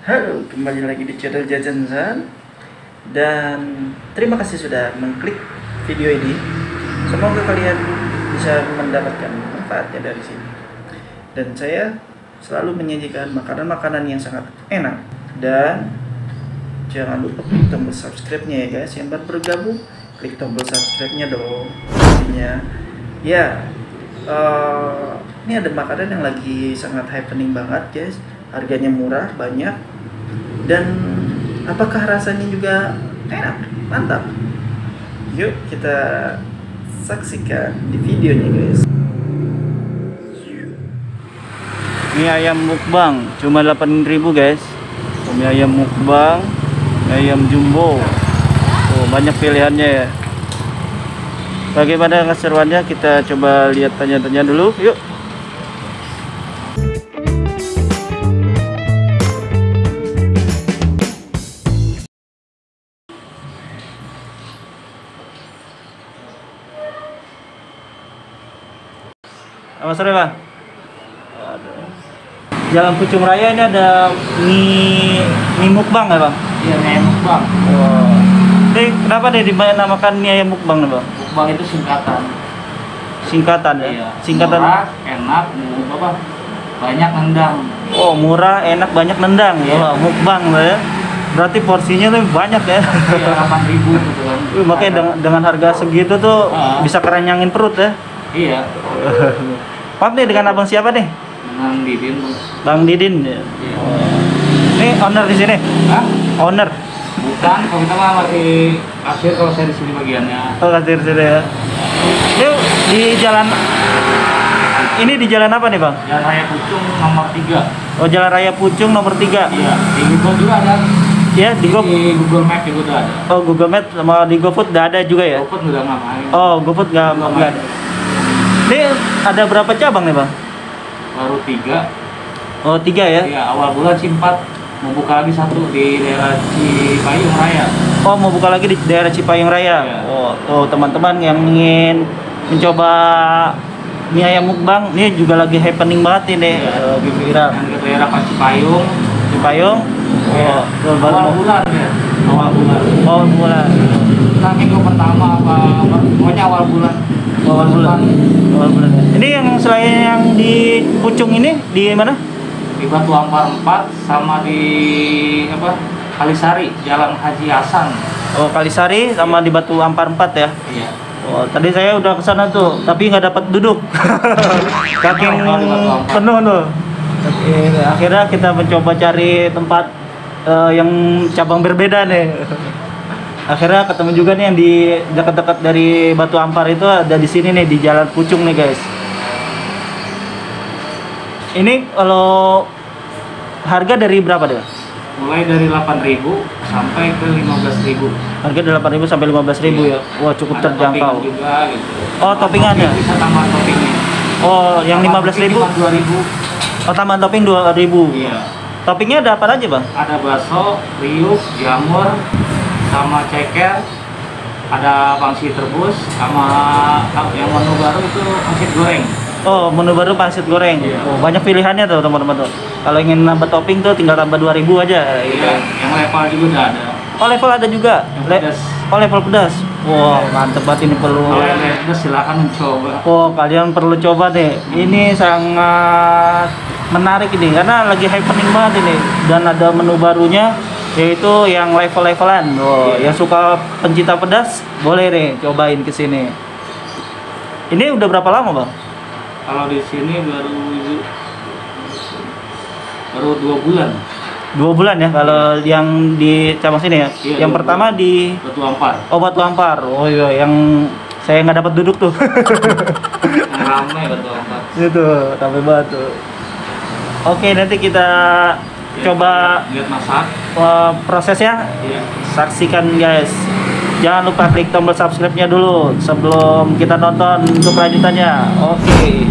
Halo, kembali lagi di channel Jajan Zan. Dan terima kasih sudah mengklik video ini. Semoga kalian bisa mendapatkan manfaatnya dari sini. Dan saya selalu menyajikan makanan-makanan yang sangat enak. Dan jangan lupa klik tombol subscribe-nya ya guys. Yang baru bergabung, klik tombol subscribe-nya dong. Pastinya. Ya, ini ada makanan yang lagi sangat happening banget guys. Harganya murah, banyak, dan apakah rasanya juga enak, mantap. Yuk kita saksikan di videonya guys. Mie ayam mukbang cuma 8.000 guys. Mie ayam mukbang, mie ayam jumbo. Oh, banyak pilihannya ya. Bagaimana keseruannya, kita coba lihat, tanya-tanya dulu yuk. Selamat sore Bang. Jalan Pucung Raya ini ada mie mukbang ya Bang? Iya, mie ayam mukbang. Oh. Ini kenapa nih dinamakan mie ayam mukbang nih Bang? Mukbang itu singkatan. Singkatan ya? Iya. Singkatan. Murah, enak, banyak nendang. Oh, murah, enak, banyak nendang. Iya. Oh, mukbang lah ya. Berarti porsinya tuh banyak ya. Iya, 8.000 gitu kan. Makanya dengan harga segitu tuh bisa kerenyangin perut ya. Iya. Maaf nih, dengan abang siapa nih? Dengan Didin. Bang Didin ya. Iya. Ini owner di sini? Hah? Owner? Bukan, kalau kita mah masih kasir, kalau saya di sini bagiannya. Oh, kasir sini ya. Ini di jalan, ini di jalan apa nih Bang? Jalan Raya Pucung nomor 3. Oh, Jalan Raya Pucung nomor 3. Iya, di Google juga ada. Ya, di Google Map juga udah ada. Oh, Google Map sama di GoFood udah ada juga ya? GoFood udah nggak main. Oh, GoFood nggak ada. Ini ada berapa cabang nih Bang? Baru 3. Oh, 3 ya? Iya, awal bulan sih 4. Mau buka lagi 1 di daerah Cipayung Raya. Oh, mau buka lagi di daerah Cipayung Raya. Iya. Oh, tuh teman-teman yang ingin mencoba mie ayam mukbang, ini juga lagi happening banget ini, Iya. lagi viral. Yang ke daerah Cipayung. Cipayung. Iya. Oh, baru Awal bulan ya. Awal bulan. Oh, bulan. Nah, minggu pertama apa? Pokoknya awal bulan. Awal bulan. Awal bulan. Ya. Ini yang selain yang di Pucung ini di mana? Di Batu Ampar 4 sama di apa? Kalisari, Jalan Haji Hasan. Oh, Kalisari sama di Batu Ampar 4 ya. Iya. Oh, tadi saya udah kesana tuh, tapi nggak dapat duduk. Saking penuh tuh. Akhirnya kita mencoba cari tempat yang cabang berbeda nih. Akhirnya ketemu juga nih yang di dekat-dekat dari Batu Ampar itu, ada di sini nih di Jalan Pucung nih guys. Ini kalau harga dari berapa deh? Mulai dari 8.000 sampai ke 15.000. Harga dari 8.000 sampai 15.000 ya. Wah, cukup Ada terjangkau. topping juga gitu. Oh, toppingannya. Bisa tambah toppingnya. Oh, yang 15.000. 2.000. Oh, tambahan topping 2.000. Iya. Toppingnya ada apa aja Bang? Ada bakso, riuk, jamur, sama ceker, ada pangsit rebus, sama yang menu baru itu pangsit goreng. Oh, menu baru pangsit goreng. Iya. Oh, banyak pilihannya tuh teman-teman tuh. Kalau ingin nambah topping tuh tinggal tambah 2.000 aja. Iya, yang level juga udah ada. Oh, level ada juga. Yang pedas. Oh, level pedas. Wah, mantep banget ini perlu. Kalau yang pedas silakan mencoba. Oh, kalian perlu coba deh. Ini sangat menarik ini karena lagi happening banget ini, dan ada menu barunya yaitu yang level-levelan. Oh, yang suka pencinta pedas boleh deh cobain ke sini. Ini udah berapa lama, Bang? Kalau di sini baru 2 bulan. 2 bulan ya kalau yang di cabang sini ya. Iya, Yang pertama bulan. di Batu Ampar. Oh, Batu Ampar. Oh iya, yang saya nggak dapat duduk tuh. Yang ramai Batu Ampar. Itu tapi batu. Oke, nanti kita coba lihat masak. prosesnya. Iya. Saksikan guys. Jangan lupa klik tombol subscribe-nya dulu sebelum kita nonton untuk kelanjutannya. Oke.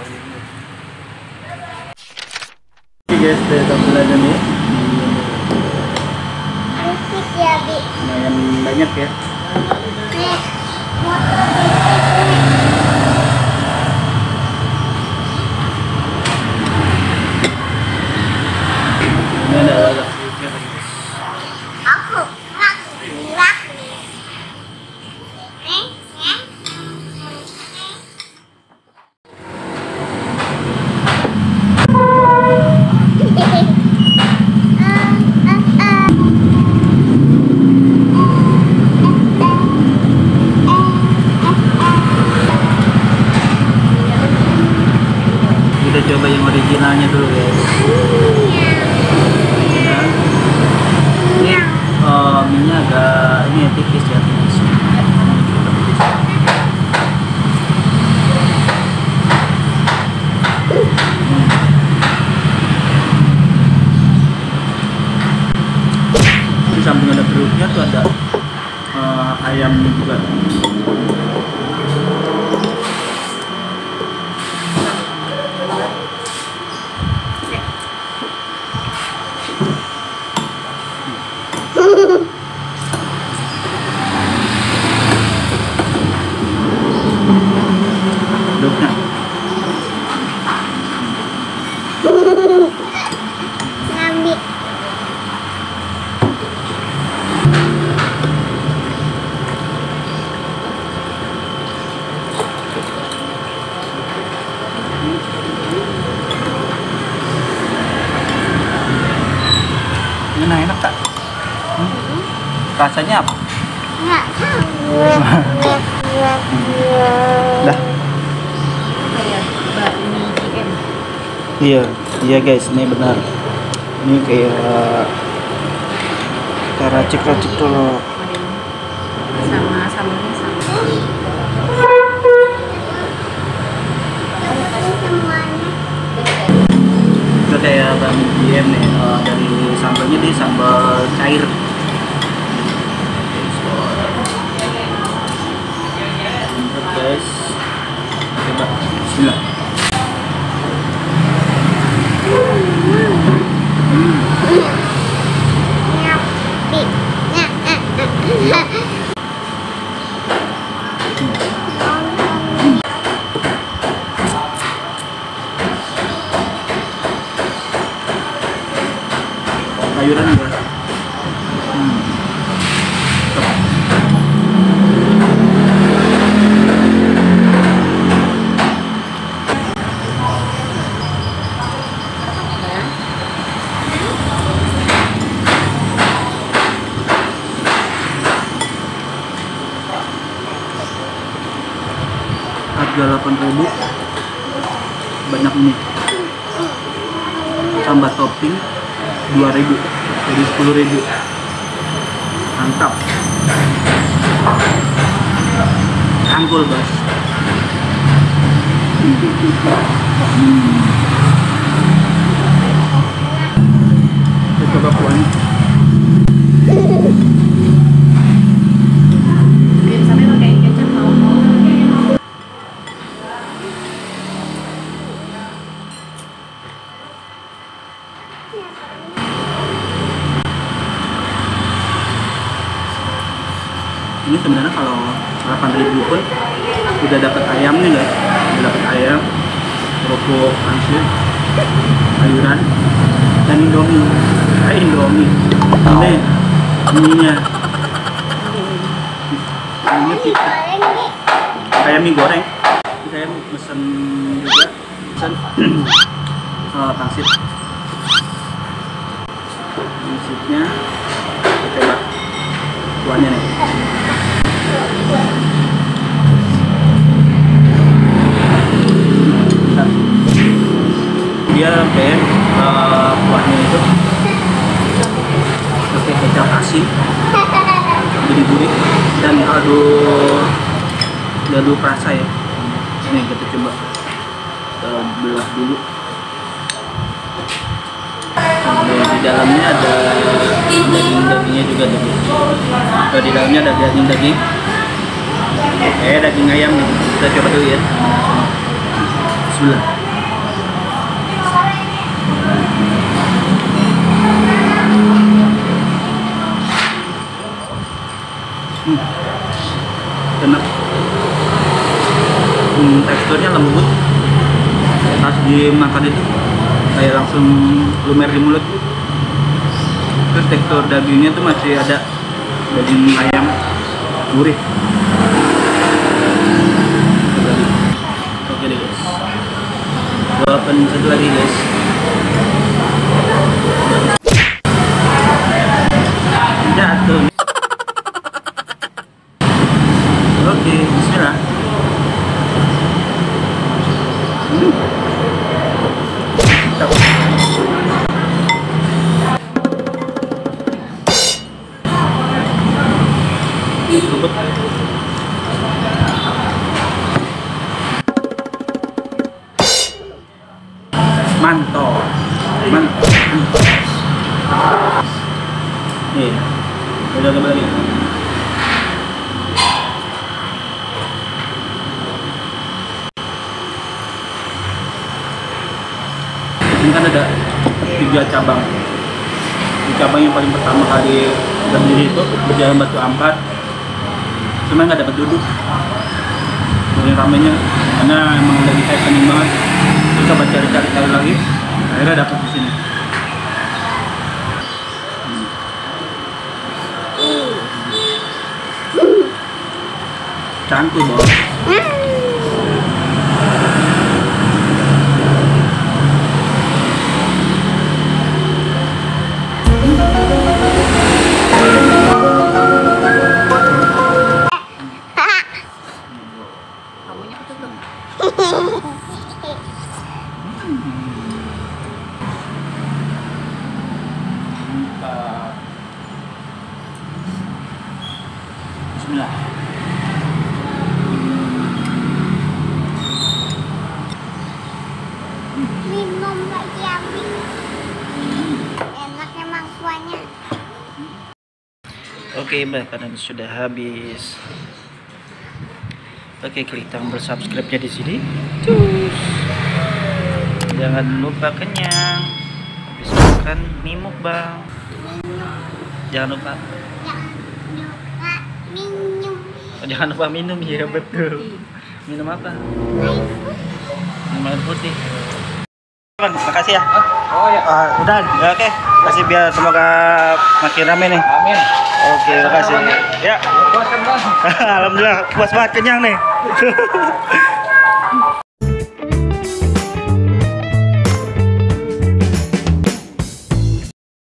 Oke guys, dari tampilannya nih lumayan banyak ya. Ini ada lalap juga guys. Kita coba yang originalnya dulu guys. Ya. Ini minyak agak ini tipis ya, tipis. Di samping ada perutnya tuh ada ayam juga. Duknya. Ngambil. Enak tak? Rasanya apa? Nggak tahu. Dah. Iya, iya guys, ini benar. Ini kayak racik-racik tuh. Sama sambelnya sama. Semuanya. Itu kayak bami BM nih, dari sambalnya dia sambal cair. Mantap guys. Coba, bismillah. Sayuran juga. Harga 8.000, banyak nih. Tambah topping 2.000, jadi 10.000. Mantap. Rangkul bos. Kita coba kuahnya. Biasanya pakai kecap mau. Ini sebenarnya kalau 8.000 pun udah dapat ayamnya guys, udah dapat ayam, kerupuk pangsit, sayuran, dan indomie. Indomie ini ininya ini pizza, kayak mie goreng. Saya pesen juga, pesen pangsit, pangsitnya. Kita coba kuahnya nih. Dia kayak kuahnya itu pakai kecap asin, jadi gurih dan kaldu perasa ya. Ini kita coba belah dulu. Di dalamnya ada daging-dagingnya juga tuh. Di dalamnya ada daging-daging. Daging ayam nih. Kita coba dulu ya. Bismillah. teksturnya lembut. Pas dimakan itu kayak langsung lumer di mulut. Terus tekstur dagingnya tuh masih ada daging ayam gurih. Oke deh guys, gua open satu lagi guys. Jatuh. Oke, bismillah. Lembut. Mantap. Nih, udah kembali. Ini kan ada 3 cabang. Di cabang yang paling pertama kali berdiri itu berjalan Batu Ampat. Cuma nggak dapat duduk. Dari ramenya, karena emang lagi happening banget. Terus coba cari lagi. Akhirnya dapat di sini. Cantik bos. Kamunya ketutup. Bismillah. Minum lagi Abi. Enak emang kuahnya. Oke, makanan sudah habis. Oke, klik tombol subscribe-nya di sini. Cus. Jangan lupa kenyang. Habis makan mie mukbang. Jangan lupa. Minum. Jangan lupa minum, ya betul. Minum apa? Minum air putih. Bang, makasih ya. Oh ya. Udah, ya, oke. Kasih biar semoga makin rame nih. Amin. Oke, makasih. Ya. Puas kan bang? Alhamdulillah puas banget, kenyang nih.